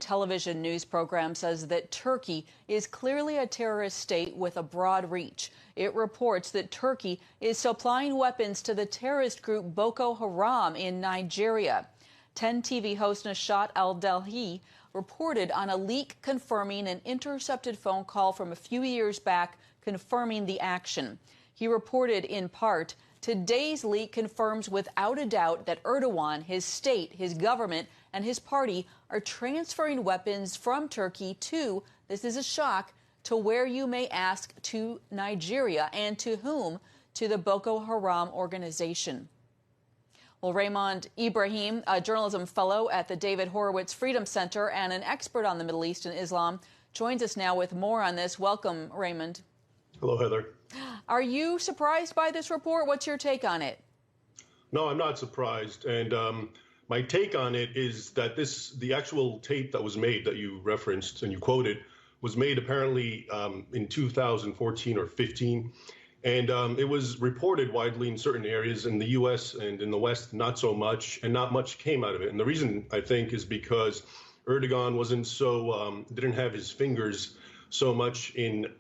Television news program says that Turkey is clearly a terrorist state with a broad reach. It reports that Turkey is supplying weapons to the terrorist group Boko Haram in Nigeria. 10 TV host Nashat Al-Delhi reported on a leak confirming an intercepted phone call from a few years back confirming the action. He reported in part, "Today's leak confirms without a doubt that Erdogan, his state, his government, and his party are transferring weapons from Turkey to," this is a shock, "to where you may ask, to Nigeria, and to whom? To the Boko Haram organization." Well, Raymond Ibrahim, a journalism fellow at the David Horowitz Freedom Center and an expert on the Middle East and Islam, joins us now with more on this. Welcome, Raymond. Hello, Heather. Are you surprised by this report? What's your take on it? No, I'm not surprised. And my take on it is that the actual tape that was made that you referenced and you quoted was made apparently in 2014 or 15. And it was reported widely in certain areas in the U.S. and in the West, not so much, and not much came out of it. And the reason, I think, is because Erdogan wasn't so, didn't have his fingers so much in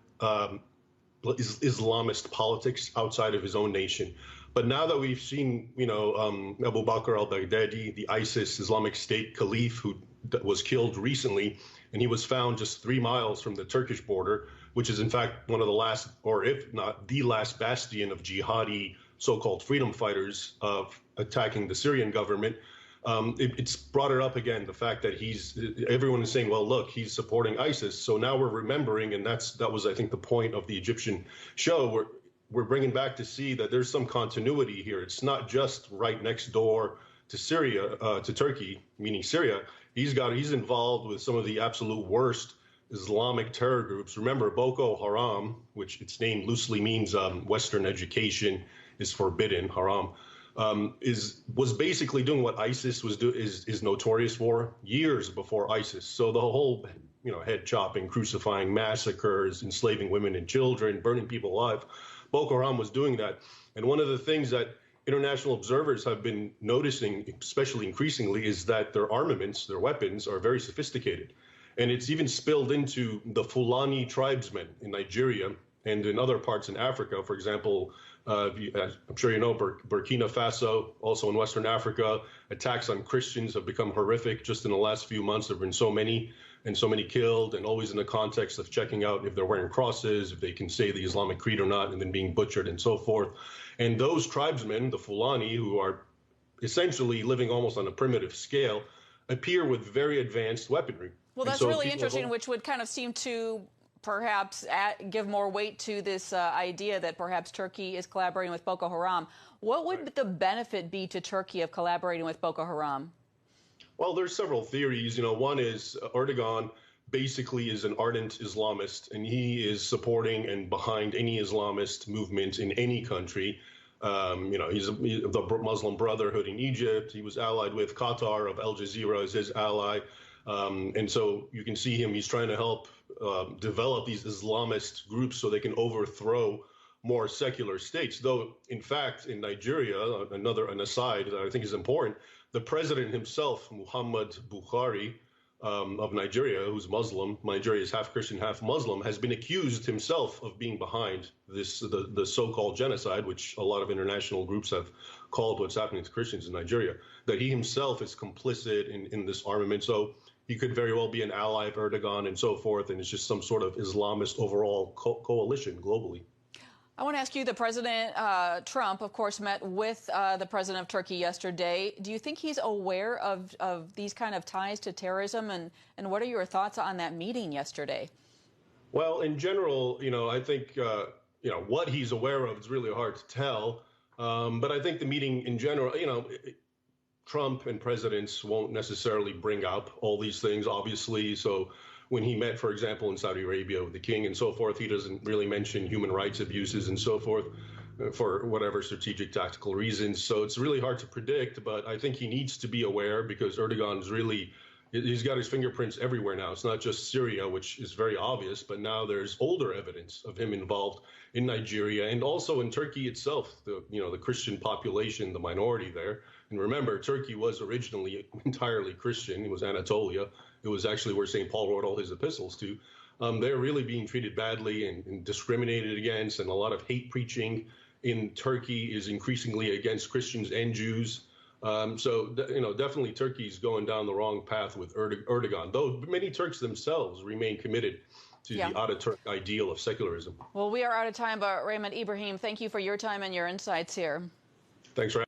Islamist politics outside of his own nation. But now that we've seen, Abu Bakr al-Baghdadi, the ISIS Islamic State caliph who was killed recently, and he was found just 3 miles from the Turkish border, which is in fact one of the last, or if not the last bastion of jihadi so-called freedom fighters of attacking the Syrian government. It's brought it up again, the fact that everyone is saying, well, look, he's supporting ISIS. So now we're remembering, and that was, I think, the point of the Egyptian show. We're bringing back to see that there's some continuity here. It's not just right next door to Syria, to Turkey, meaning Syria. He's involved with some of the absolute worst Islamic terror groups. Remember, Boko Haram, which its name loosely means Western education is forbidden, haram, was basically doing what ISIS is notorious for years before ISIS. So the whole, head chopping, crucifying, massacres, enslaving women and children, burning people alive, Boko Haram was doing that. And one of the things that international observers have been noticing, especially increasingly, is that their armaments, their weapons, are very sophisticated. And it's even spilled into the Fulani tribesmen in Nigeria and in other parts in Africa. For example, I'm sure you know, Burkina Faso, also in Western Africa, attacks on Christians have become horrific. Just in the last few months, there have been so many killed, and always in the context of checking out if they're wearing crosses, if they can say the Islamic Creed or not, and then being butchered and so forth. And those tribesmen, the Fulani, who are essentially living almost on a primitive scale, appear with very advanced weaponry. Well, that's really interesting, which would kind of seem to perhaps give more weight to this idea that perhaps Turkey is collaborating with Boko Haram. What would the benefit be to Turkey of collaborating with Boko Haram? Well, there's several theories. One is Erdogan basically is an ardent Islamist, and he is supporting and behind any Islamist movement in any country. He's the Muslim Brotherhood in Egypt. He was allied with Qatar of Al Jazeera as his ally. And so you can see him, he's trying to help develop these Islamist groups so they can overthrow more secular states. Though, in fact, in Nigeria, an aside that I think is important, the president himself, Muhammad Buhari, of Nigeria, who's Muslim, Nigeria is half Christian, half Muslim, has been accused himself of being behind the so-called genocide, which a lot of international groups have called what's happening to Christians in Nigeria, that he himself is complicit in this armament. So he could very well be an ally of Erdogan and so forth, and it's just some sort of Islamist overall coalition globally. I want to ask you, the President Trump, of course, met with the President of Turkey yesterday. Do you think he's aware of these kind of ties to terrorism? And what are your thoughts on that meeting yesterday? Well, in general, I think, what he's aware of is really hard to tell. But I think the meeting in general, Trump and presidents won't necessarily bring up all these things, obviously. So when he met, for example, in Saudi Arabia with the king and so forth, he doesn't really mention human rights abuses and so forth for whatever strategic tactical reasons. So it's really hard to predict, but I think he needs to be aware because Erdogan's he's got his fingerprints everywhere now. It's not just Syria, which is very obvious, but now there's older evidence of him involved in Nigeria and also in Turkey itself, the Christian population, the minority there. And remember, Turkey was originally entirely Christian. It was Anatolia. it was actually where St. Paul wrote all his epistles to. They're really being treated badly and discriminated against, and a lot of hate preaching in Turkey is increasingly against Christians and Jews. Definitely Turkey's going down the wrong path with Erdogan, though many Turks themselves remain committed to the Ataturk ideal of secularism. Well, we are out of time, but Raymond Ibrahim, thank you for your time and your insights here. Thanks for